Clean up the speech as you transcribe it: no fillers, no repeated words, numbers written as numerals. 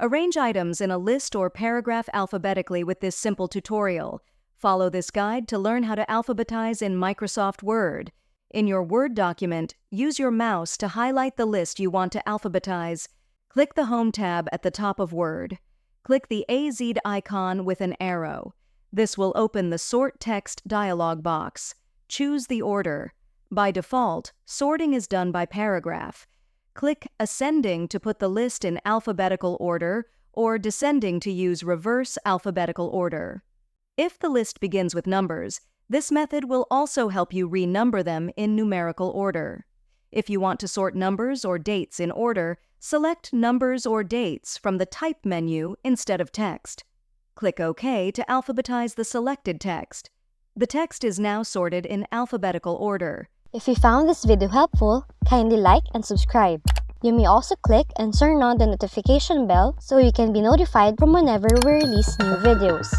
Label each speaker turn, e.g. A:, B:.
A: Arrange items in a list or paragraph alphabetically with this simple tutorial. Follow this guide to learn how to alphabetize in Microsoft Word. In your Word document, use your mouse to highlight the list you want to alphabetize. Click the Home tab at the top of Word. Click the AZ icon with an arrow. This will open the Sort Text dialog box. Choose the order. By default, sorting is done by paragraph. Click Ascending to put the list in alphabetical order or Descending to use reverse alphabetical order. If the list begins with numbers, this method will also help you renumber them in numerical order. If you want to sort numbers or dates in order, select Numbers or Dates from the Type menu instead of text. Click OK to alphabetize the selected text. The text is now sorted in alphabetical order.
B: If you found this video helpful, kindly like and subscribe. You may also click and turn on the notification bell so you can be notified from whenever we release new videos.